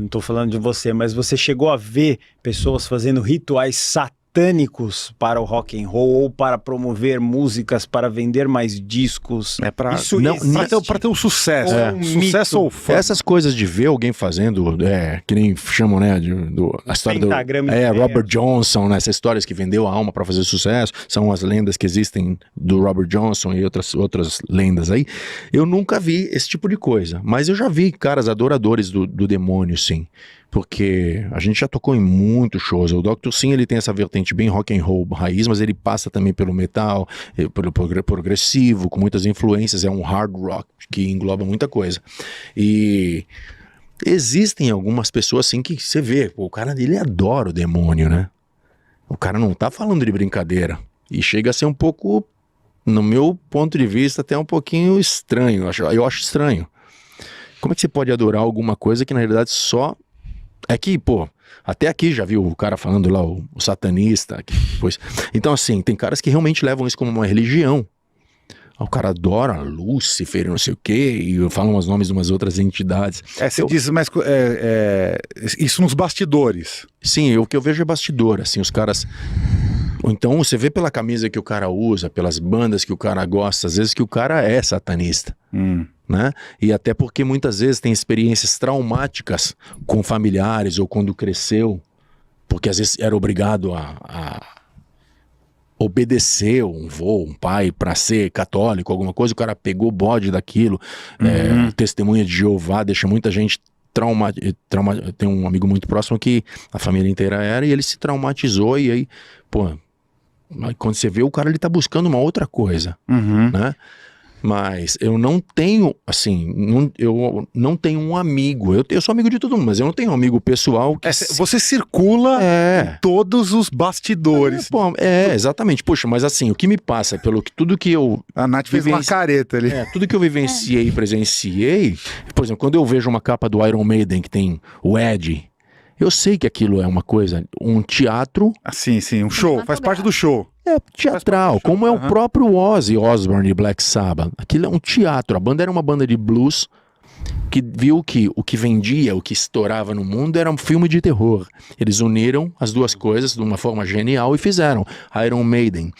não tô falando de você, mas você chegou a ver pessoas fazendo rituais satânicos para o rock and roll ou para promover músicas, para vender mais discos? Isso não, para ter um sucesso. Ou um Sucesso mito. ou fama. Essas coisas de ver alguém fazendo, que nem chamam, né, a história do Pentagrama Robert Johnson, né, essas histórias que vendeu a alma para fazer sucesso, são as lendas que existem do Robert Johnson e outras lendas aí. Eu nunca vi esse tipo de coisa, mas eu já vi caras adoradores do demônio, sim. Porque a gente já tocou em muitos shows. O Dr. Sim, ele tem essa vertente bem rock and roll raiz, mas ele passa também pelo metal, pelo progressivo, com muitas influências. É um hard rock que engloba muita coisa. E existem algumas pessoas assim que você vê, o cara dele adora o demônio, né? O cara não tá falando de brincadeira. E chega a ser um pouco, no meu ponto de vista, até um pouquinho estranho. Eu acho estranho. Como é que você pode adorar alguma coisa que na realidade só... É que, pô, até aqui já viu o cara falando lá, o satanista. Pois. Então, assim, tem caras que realmente levam isso como uma religião. O cara adora Lúcifer, não sei o quê, e falam os nomes de umas outras entidades. Você diz, mas isso nos bastidores. Sim, o que eu vejo é bastidor, assim, os caras... Ou então você vê pela camisa que o cara usa, pelas bandas que o cara gosta, às vezes que o cara é satanista. Né? E até porque muitas vezes tem experiências traumáticas com familiares ou quando cresceu, porque às vezes era obrigado a obedecer um vô, um pai para ser católico, alguma coisa, o cara pegou o bode daquilo. Testemunha de Jeová deixa muita gente tem um amigo muito próximo que a família inteira era, e ele se traumatizou, e aí, pô, quando você vê o cara, ele tá buscando uma outra coisa, né? Mas eu não tenho, assim, eu não tenho um amigo. Eu sou amigo de todo mundo, mas eu não tenho um amigo pessoal que... Você circula em todos os bastidores. Exatamente. Poxa, mas assim, o que me passa pelo que tudo que eu... A Nath fez uma careta ali. Tudo que eu vivenciei e presenciei, por exemplo, quando eu vejo uma capa do Iron Maiden que tem o Ed, eu sei que aquilo é uma coisa, um teatro... Sim, um show, faz parte do show. É teatral, como é o próprio Ozzy Osbourne e Black Sabbath. Aquilo é um teatro. A banda era uma banda de blues que viu que o que vendia, o que estourava no mundo era um filme de terror. Eles uniram as duas coisas de uma forma genial e fizeram Iron Maiden.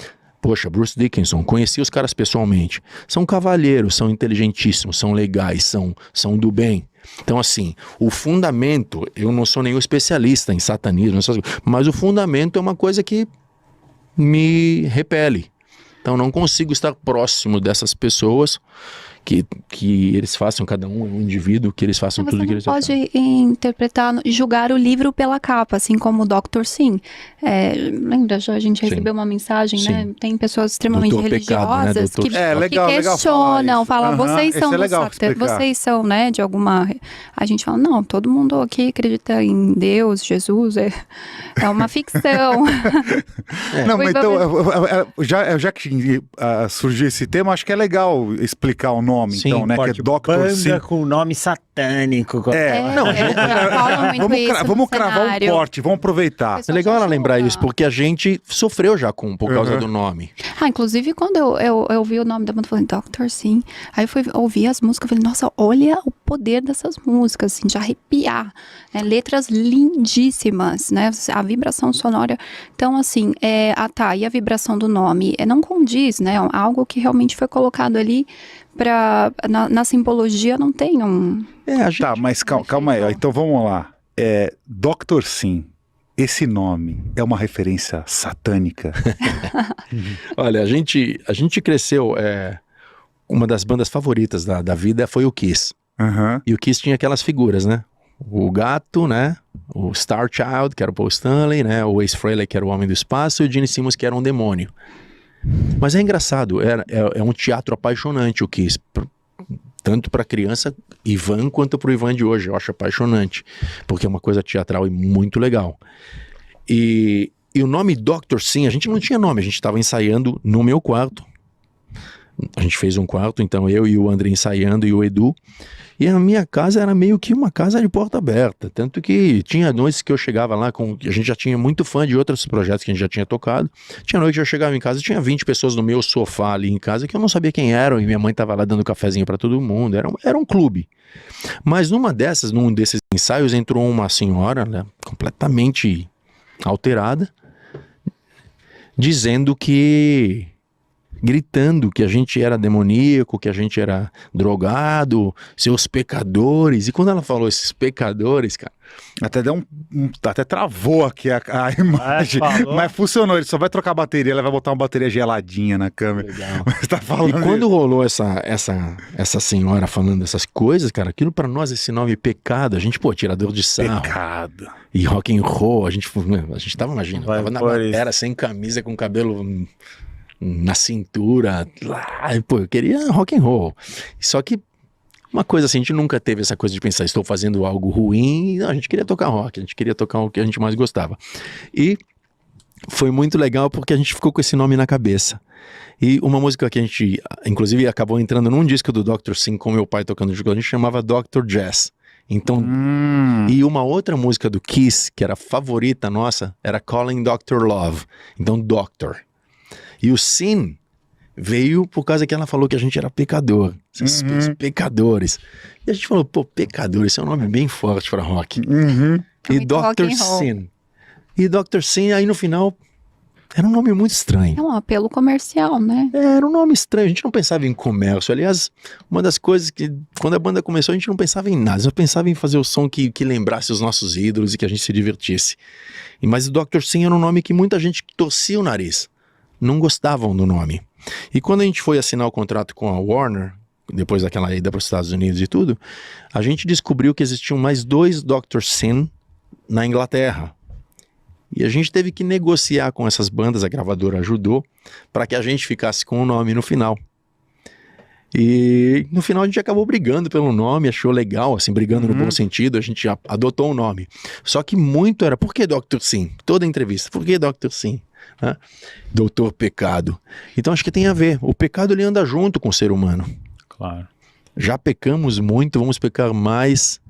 Poxa, Bruce Dickinson, conheci os caras pessoalmente. São cavalheiros, são inteligentíssimos, são legais, são do bem. Então, assim, o fundamento, eu não sou nenhum especialista em satanismo, mas o fundamento é uma coisa que me repele. Então não consigo estar próximo dessas pessoas, que eles façam, cada um indivíduo, que eles façam tudo que eles fazem. Você pode interpretar, julgar o livro pela capa, assim como o Dr. Sim. Lembra, já a gente recebeu uma mensagem, né? Tem pessoas extremamente religiosas que questionam, falam, vocês são vocês são, né, de alguma... A gente fala, não, todo mundo aqui acredita em Deus, Jesus, é uma ficção. Não, mas então, já que surgiu esse tema, acho que é legal explicar o nome, então, né? Que é Dr. Sim. Banda com nome satânico. Vamos cravar um corte, vamos aproveitar. É legal ela lembrar isso, porque a gente sofreu já por causa do nome. Inclusive quando eu ouvi o nome da banda, eu falei, Dr. Sim. Aí eu fui ouvir as músicas, eu falei, nossa, olha o poder dessas músicas, assim, de arrepiar, né? Letras lindíssimas, né? A vibração sonora. Então, assim, e a vibração do nome não condiz, né? Algo que realmente foi colocado ali na simbologia, não tem um... Tá, mas calma aí, então vamos lá. Dr. Sim, esse nome é uma referência satânica? Olha, a gente cresceu, uma das bandas favoritas da vida foi o Kiss. E o Kiss tinha aquelas figuras, né? O gato, né? O Star Child, que era o Paul Stanley, né? O Ace Frehley, que era o Homem do Espaço, e o Gene Simmons, que era um demônio. Mas é engraçado, é um teatro apaixonante o Kiss, tanto para criança Ivan quanto para o Ivan de hoje. Eu acho apaixonante, porque é uma coisa teatral e muito legal. E o nome Dr. Sim, a gente não tinha nome, a gente estava ensaiando no meu quarto, A gente fez um quarto, então eu e o André ensaiando e o Edu. E a minha casa era meio que uma casa de porta aberta. Tanto que tinha noites que eu chegava lá, a gente já tinha muito fã de outros projetos que a gente já tinha tocado. Tinha noite que eu chegava em casa e tinha 20 pessoas no meu sofá ali em casa que eu não sabia quem eram. E minha mãe tava lá dando cafezinho para todo mundo. Era um clube. Mas num desses ensaios, entrou uma senhora, né, completamente alterada, gritando que a gente era demoníaco, que a gente era drogado, seus pecadores. E quando ela falou esses pecadores, cara, até travou aqui a imagem, mas funcionou. Ele só vai trocar a bateria, ela vai botar uma bateria geladinha na câmera. Legal. Mas tá falando e quando rolou essa senhora falando essas coisas, cara, aquilo pra nós, esse nome pecado, a gente, tirador de sarro. Pecado. E rock and roll, a gente tava, imagina, tava na batera, sem camisa, com cabelo na cintura, eu queria rock and roll. Só que uma coisa assim, a gente nunca teve essa coisa de pensar, estou fazendo algo ruim. Não, a gente queria tocar rock, a gente queria tocar o que a gente mais gostava. E foi muito legal porque a gente ficou com esse nome na cabeça. E uma música que a gente, inclusive, acabou entrando num disco do Dr. Sim com meu pai tocando junto, a gente chamava Dr. Jazz. Então, e uma outra música do Kiss, que era favorita nossa, era Calling Dr. Love. Então, Doctor. E o Sin veio por causa que ela falou que a gente era pecador. Esses pecadores. E a gente falou, pecador, esse é um nome bem forte para rock. E Dr. Sin. E Dr. Sin, aí no final, era um nome muito estranho. É um apelo comercial, né? Era um nome estranho, a gente não pensava em comércio. Aliás, uma das coisas que, quando a banda começou, a gente não pensava em nada. Só pensava em fazer o som que lembrasse os nossos ídolos e que a gente se divertisse. Mas o Dr. Sin era um nome que muita gente torcia o nariz. Não gostavam do nome. E quando a gente foi assinar o contrato com a Warner, depois daquela ida para os Estados Unidos e tudo, a gente descobriu que existiam mais 2 Dr. Sin na Inglaterra. E a gente teve que negociar com essas bandas, a gravadora ajudou, para que a gente ficasse com o nome no final. E no final a gente acabou brigando pelo nome, achou legal, assim, brigando no bom sentido, a gente adotou o nome. Só que muito era, por que Dr. Sim? Toda entrevista, por que Dr. Sim? Doutor Pecado. Então acho que tem a ver, o pecado ele anda junto com o ser humano. Claro. Já pecamos muito, vamos pecar mais,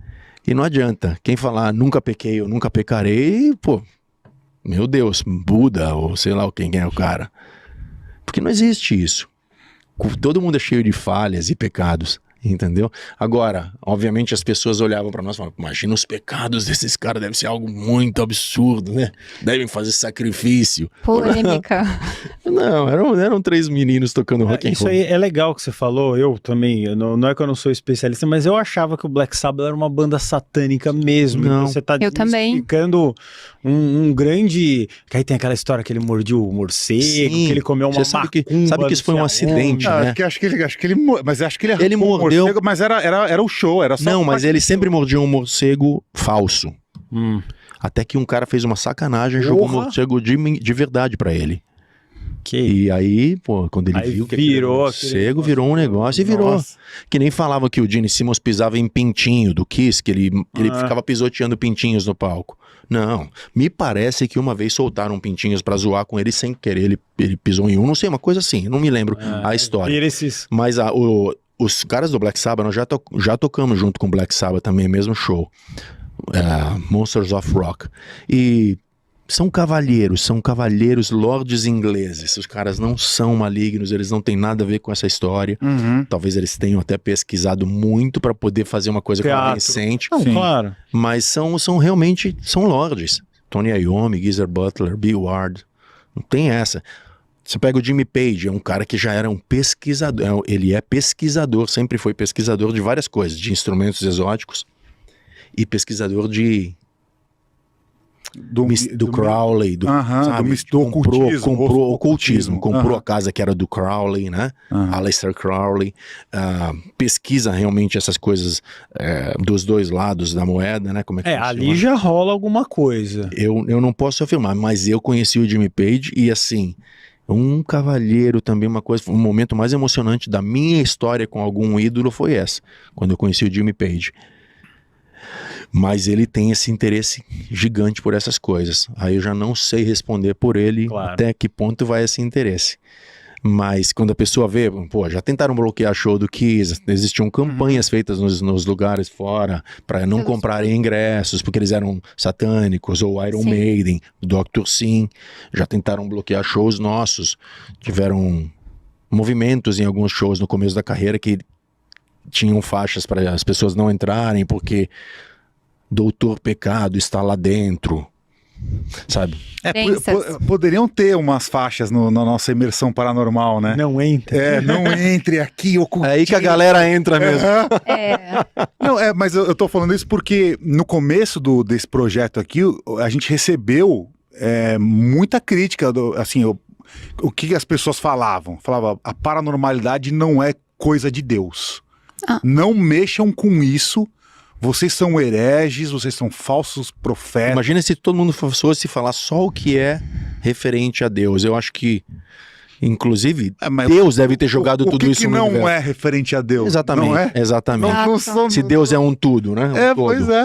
e não adianta. Quem falar nunca pequei ou nunca pecarei, meu Deus, Buda ou sei lá quem é o cara. Porque não existe isso. Todo mundo é cheio de falhas e pecados, entendeu? Agora, obviamente as pessoas olhavam para nós e falavam, imagina os pecados desses caras, deve ser algo muito absurdo, né? Devem fazer sacrifício. Polêmica. Não, eram 3 meninos tocando rock and roll. Isso aí é legal que você falou, eu também, não é que eu não sou especialista, mas eu achava que o Black Sabbath era uma banda satânica mesmo. Não. Então você tá explicando um grande... Que aí tem aquela história que ele mordiu o morcego, que ele comeu uma macumba. Sabe que isso foi um acidente, né? Mas acho que ele mordeu... morcego, mas era o show, era só... Não, mas ele sempre mordia um morcego falso. Até que um cara fez uma sacanagem e jogou um morcego de verdade pra ele. E aí, quando ele viu que virou morcego, virou um negócio e virou. Que nem falava que o Gene Simmons pisava em pintinho do Kiss, que ele ficava pisoteando pintinhos no palco. Não, me parece que uma vez soltaram pintinhos pra zoar com ele sem querer, ele pisou em um, não sei, uma coisa assim, não me lembro a história. Mas os caras do Black Sabbath, nós já tocamos junto com o Black Sabbath também, mesmo show. Monsters of Rock. E são cavalheiros, lords ingleses. Os caras não são malignos, eles não têm nada a ver com essa história. Talvez eles tenham até pesquisado muito para poder fazer uma coisa convincente. Claro. Mas são realmente lords. Tony Iommi, Geezer Butler, Bill Ward. Não tem essa. Você pega o Jimmy Page, é um cara que já era um pesquisador. Ele é pesquisador, sempre foi pesquisador de várias coisas, de instrumentos exóticos e pesquisador do Crowley, do ocultismo. Comprou a casa que era do Crowley, né? Aleister Crowley. Pesquisa realmente essas coisas dos dois lados da moeda, né? Como é que ali já rola alguma coisa. Eu não posso afirmar, mas eu conheci o Jimmy Page e assim, um cavalheiro também, um momento mais emocionante da minha história com algum ídolo foi essa, quando eu conheci o Jimmy Page. Mas ele tem esse interesse gigante por essas coisas. Aí eu já não sei responder por ele até que ponto vai esse interesse. Mas quando a pessoa vê, pô, já tentaram bloquear show do Kiss, existiam campanhas feitas nos lugares fora para não comprarem ingressos porque eles eram satânicos, ou Iron Maiden, Dr. Sim, já tentaram bloquear shows nossos, tiveram movimentos em alguns shows no começo da carreira que tinham faixas para as pessoas não entrarem porque Doutor Pecado está lá dentro, sabe? Poderiam ter umas faixas na nossa imersão paranormal, né? Não entre. Não entre aqui. É aí que a galera entra mesmo. Não, mas eu tô falando isso porque no começo desse projeto aqui, a gente recebeu muita crítica, assim, o que as pessoas falavam? Falava, a paranormalidade não é coisa de Deus. Não mexam com isso. Vocês são hereges, vocês são falsos profetas. Imagina se todo mundo fosse falar só o que é referente a Deus. Eu acho que, inclusive, Deus deve ter jogado tudo isso no universo. O que não é referente a Deus? Exatamente, não é? Exatamente. Não, se Deus é um tudo, né? Pois é.